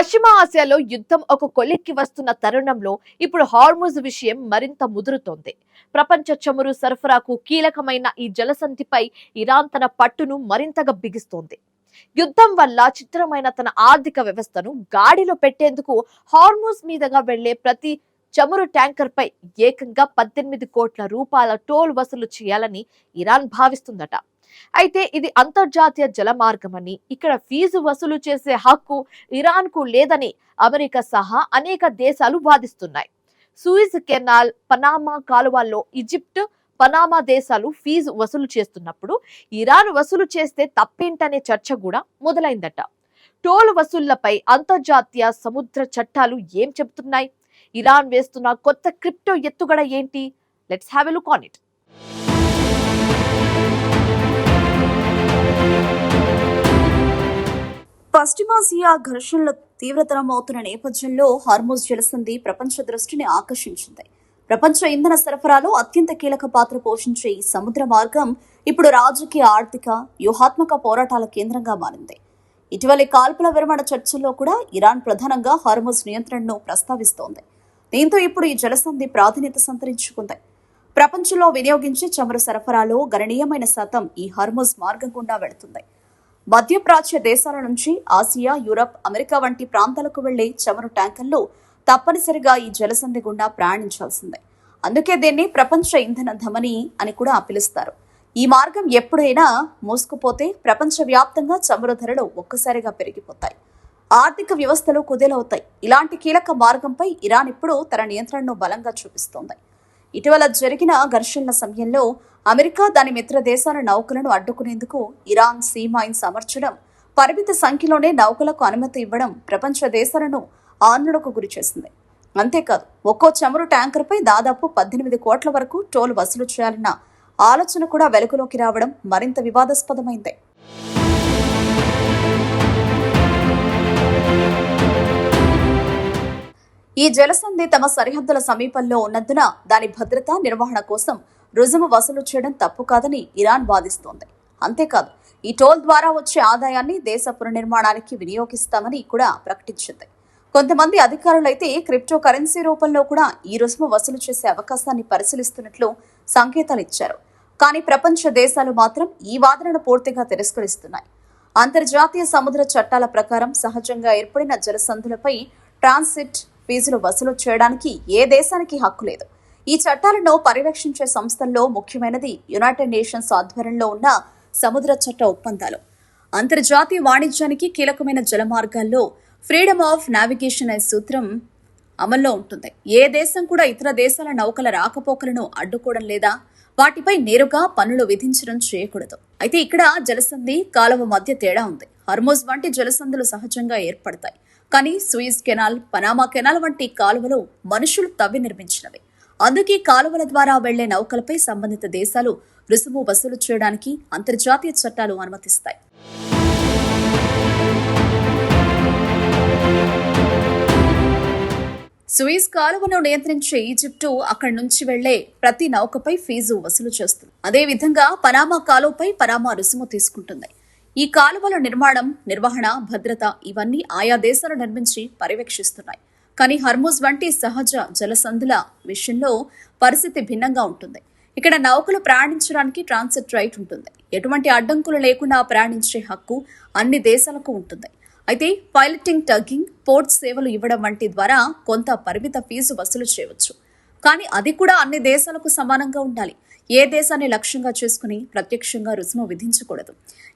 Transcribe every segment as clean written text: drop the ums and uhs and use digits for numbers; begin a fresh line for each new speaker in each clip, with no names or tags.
పశ్చిమ ఆసియాలో యుద్ధం ఒక కొలిక్కి వస్తున్న తరుణంలో ఇప్పుడు హార్ముజ్ విషయం మరింత ముదురుతోంది. ప్రపంచ చమురు సరఫరాకు కీలకమైన ఈ జలసంధిపై ఇరాన్ తన పట్టును మరింతగా బిగిస్తోంది. యుద్ధం వల్ల చిత్రమైన తన ఆర్థిక వ్యవస్థను గాడిలో పెట్టేందుకు హార్ముజ్ మీదుగా వెళ్లే ప్రతి చమురు ట్యాంకర్ పై ఏకంగా 18 కోట్ల రూపాయల టోల్ వసూలు చేయాలని ఇరాన్ భావిస్తుందట. అయితే ఇది అంతర్జాతీయ జలమార్గమని, ఇక్కడ ఫీజు వసూలు చేసే హక్కు ఇరాన్ కు లేదని అమెరికా సహా అనేక దేశాలు వాదిస్తున్నాయి. సూయిజ్ కెనాల్, పనామా కాలువల్లో ఈజిప్ట్, పనామా దేశాలు ఫీజు వసూలు చేస్తున్నప్పుడు ఇరాన్ వసూలు చేస్తే తప్పేంటనే చర్చ కూడా మొదలైందట. టోల్ వసూళ్లపై అంతర్జాతీయ సముద్ర చట్టాలు ఏం చెబుతున్నాయి? ఇరాన్ వేస్తున్న కొత్త క్రిప్టో ఎత్తుగడ ఏంటి? Let's have a look on it.
పశ్చిమాసియా ఘర్షణలు తీవ్రతరమవుతున్న నేపథ్యంలో హార్ముజ్ జలసంధి ప్రపంచ దృష్టిని ఆకర్షించింది. ప్రపంచ ఇంధన సరఫరాలో అత్యంత కీలక పాత్ర పోషించే ఈ సముద్ర మార్గం ఇప్పుడు రాజకీయ, ఆర్థిక, వ్యూహాత్మక పోరాటాల కేంద్రంగా మారింది. ఇటీవలి కాల్పుల విరమణ చర్చల్లో కూడా ఇరాన్ ప్రధానంగా హార్ముజ్ నియంత్రణను ప్రస్తావిస్తోంది. దీంతో ఇప్పుడు ఈ జలసంధి ప్రాధాన్యత సంతరించుకుంది. ప్రపంచంలో వినియోగించే చమురు సరఫరాలో గణనీయమైన శాతం ఈ హార్ముజ్ మార్గం గుండా వెళుతుంది. మధ్యప్రాచ్య దేశాల నుంచి ఆసియా, యూరప్, అమెరికా వంటి ప్రాంతాలకు వెళ్లే చమురు ట్యాంకర్లు తప్పనిసరిగా ఈ జలసంధి గుండా ప్రయాణించాల్సిందే. అందుకే దీన్ని ప్రపంచ ఇంధన ధమని అని కూడా పిలుస్తారు. ఈ మార్గం ఎప్పుడైనా మూసుకుపోతే ప్రపంచవ్యాప్తంగా చమురు ధరలు ఒక్కసారిగా పెరిగిపోతాయి, ఆర్థిక వ్యవస్థలు కుదేలవుతాయి. ఇలాంటి కీలక మార్గంపై ఇరాన్ ఇప్పుడు తన నియంత్రణను బలంగా చూపిస్తోంది. ఇటీవల జరిగిన ఘర్షణల సమయంలో అమెరికా దాని మిత్ర దేశాల నౌకలను అడ్డుకునేందుకు ఇరాన్ సీ మైన్స్ అమర్చడం, పరిమిత సంఖ్యలోనే నౌకలకు అనుమతి ఇవ్వడం ప్రపంచ దేశాలను ఆందోళనకు గురిచేసింది. అంతేకాదు, ఒక్కో చమురు ట్యాంకర్పై దాదాపు 18 కోట్ల వరకు టోల్ వసూలు చేయాలన్న ఆలోచన కూడా వెలుగులోకి రావడం మరింత వివాదాస్పదమైంది. ఈ జలసంధి తమ సరిహద్దుల సమీపంలో ఉన్నందున దాని భద్రత, నిర్వహణ కోసం రుజుము వసూలు చేయడం తప్పు కాదని ఇరాన్ వాదిస్తోంది. అంతేకాదు, ఈ టోల్ ద్వారా వచ్చే ఆదాయాన్ని దేశ పునర్నిర్మాణానికి వినియోగిస్తామని కూడా ప్రకటించింది. కొంతమంది అధికారులైతే క్రిప్టో కరెన్సీ రూపంలో కూడా ఈ రుసుము వసూలు చేసే అవకాశాన్ని పరిశీలిస్తున్నట్లు సంకేతాలు ఇచ్చారు. కానీ ప్రపంచ దేశాలు మాత్రం ఈ వాదనను పూర్తిగా తిరస్కరిస్తున్నాయి. అంతర్జాతీయ సముద్ర చట్టాల ప్రకారం సహజంగా ఏర్పడిన జలసంధులపై ట్రాన్సిట్ ఫీజులు వసూలు చేయడానికి ఏ దేశానికి హక్కు లేదు. ఈ చట్టాలను పర్యవేక్షించే సంస్థల్లో ముఖ్యమైనది యునైటెడ్ నేషన్స్ ఆధ్వర్యంలో ఉన్న సముద్ర చట్ట ఒప్పందాలు. అంతర్జాతీయ వాణిజ్యానికి కీలకమైన జలమార్గాల్లో ఫ్రీడమ్ ఆఫ్ నావిగేషన్ అనే సూత్రం అమల్లో ఉంటుంది. ఏ దేశం కూడా ఇతర దేశాల నౌకల రాకపోకలను అడ్డుకోవడం లేదా వాటిపై నేరుగా పన్నులు విధించడం చేయకూడదు. అయితే ఇక్కడ జలసంధి, కాలువ మధ్య తేడా ఉంది. హార్ముజ్ వంటి జలసంధులు సహజంగా ఏర్పడతాయి, కానీ సూయిజ్ కెనాల్, పనామా కెనాల్ వంటి కాలువలు మనుషులు తవ్వి నిర్మించినవి. అందుకే కాలువల ద్వారా వెళ్లే నౌకలపై సంబంధిత దేశాలు రుసుము వసూలు చేయడానికి అంతర్జాతీయ చట్టాలు అనుమతిస్తాయి. సూయిజ్ కాలువను నియంత్రించే ఈజిప్టు అక్కడి నుంచి వెళ్లే ప్రతి నౌకపై ఫీజు వసూలు చేస్తుంది. అదేవిధంగా పనామా కాలువపై పనామా రుసుము తీసుకుంటుంది. ఈ కాలువల నిర్మాణం, నిర్వహణ, భద్రత ఇవన్నీ ఆయా దేశాలు నిర్మించి పర్యవేక్షిస్తున్నాయి. కానీ హార్ముజ్ వంటి సహజ జలసంధుల విషయంలో పరిస్థితి భిన్నంగా ఉంటుంది. ఇక్కడ నౌకలు ప్రయాణించడానికి ట్రాన్సిట్ రైట్ ఉంటుంది. ఎటువంటి అడ్డంకులు లేకుండా ప్రయాణించే హక్కు అన్ని దేశాలకు ఉంటుంది. అయితే పైలటింగ్, టగ్గింగ్, పోర్ట్ సేవలు ఇవ్వడం వంటి ద్వారా కొంత పరిమిత ఫీజు వసూలు చేయవచ్చు. కానీ అది కూడా అన్ని దేశాలకు సమానంగా ఉండాలి. ఏ దేశాన్ని లక్ష్యంగా చేసుకుని ప్రత్యక్షంగా రుసుము విధించకూడదు.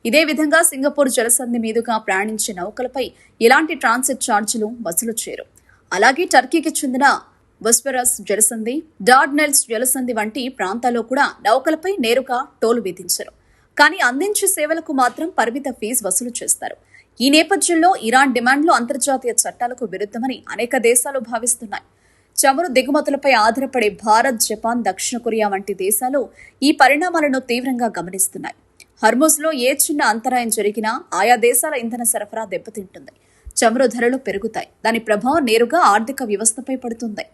ఇదే విధంగా సింగపూర్ జలసంధి మీదుగా ప్రయాణించే నౌకలపై ఎలాంటి ట్రాన్సిట్ ఛార్జీలు వసూలు చేయరు. అలాగే టర్కీకి చెందిన బొస్ఫరస్ జలసంధి, డార్డనెల్స్ జలసంధి వంటి ప్రాంతాల్లో కూడా నౌకలపై నేరుగా టోలు విధించరు. కానీ అందించే సేవలకు మాత్రం పరిమిత ఫీజు వసూలు చేస్తారు. ఈ నేపథ్యంలో ఇరాన్ డిమాండ్లు అంతర్జాతీయ చట్టాలకు విరుద్ధమని అనేక దేశాలు భావిస్తున్నాయి. చమురు దిగుమతులపై ఆధారపడే భారత్, జపాన్, దక్షిణ కొరియా వంటి దేశాలు ఈ పరిణామాలను తీవ్రంగా గమనిస్తున్నాయి. హార్ముజ్లో ఏ చిన్న అంతరాయం జరిగినా ఆయా దేశాల ఇంధన సరఫరా దెబ్బతింటుంది. చమురు ధరలు పెరుగుతాయి. దాని ప్రభావం నేరుగా ఆర్థిక వ్యవస్థపై పడుతుంది.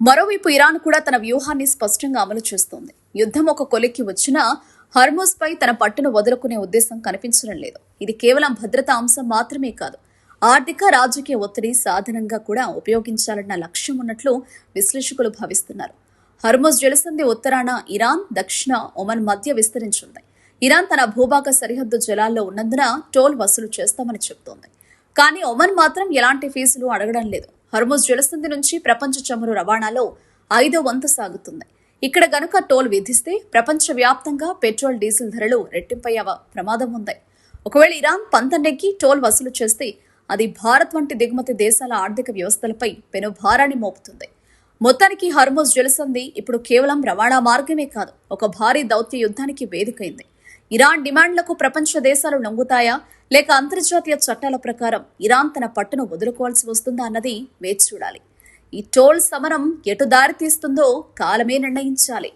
మరోవైపు ఇరాన్ కూడా తన వ్యూహాన్ని స్పష్టంగా అమలు చేస్తోంది. యుద్ధం ఒక కొలిక్కి వచ్చినా హర్మోజ్ పై తన పట్టును వదులుకునే ఉద్దేశం కనిపించడం లేదు. ఇది కేవలం భద్రతా అంశం మాత్రమే కాదు, ఆర్థిక రాజకీయ ఒత్తిడి సాధనంగా కూడా ఉపయోగించాలన్న లక్ష్యం ఉన్నట్లు విశ్లేషకులు భావిస్తున్నారు. హర్మోజ్ జలసంధి ఉత్తరాన ఇరాన్, దక్షిణ ఒమన్ మధ్య విస్తరించింది. ఇరాన్ తన భూభాగ సరిహద్దు జలాల్లో ఉన్నందున టోల్ వసూలు చేస్తామని చెబుతోంది. కానీ ఒమన్ మాత్రం ఎలాంటి ఫీజులు అడగడం లేదు. హర్మోజ్ జలసంధి నుంచి ప్రపంచ చమురు రవాణాలో 5వ వంతు సాగుతుంది. ఇక్కడ గనుక టోల్ విధిస్తే ప్రపంచవ్యాప్తంగా పెట్రోల్, డీజిల్ ధరలు రెట్టింపయ్యే ప్రమాదం ఉంది. ఒకవేళ ఇరాన్ పంతనెక్కి టోల్ వసూలు చేస్తే అది భారత్ వంటి దిగుమతి దేశాల ఆర్థిక వ్యవస్థలపై పెనుభారాన్ని మోపుతుంది. మొత్తానికి హర్మోజ్ జలసంధి ఇప్పుడు కేవలం రవాణా మార్గమే కాదు, ఒక భారీ దౌత్య యుద్ధానికి వేదికైంది. ఇరాన్ డిమాండ్లకు ప్రపంచ దేశాలు లొంగుతాయా, లేక అంతర్జాతీయ చట్టాల ప్రకారం ఇరాన్ తన పట్టును వదులుకోవాల్సి వస్తుందా అన్నది వేచి చూడాలి. ఈ టోల్ సమరం ఎటు దారి తీస్తుందో కాలమే నిర్ణయించాలి.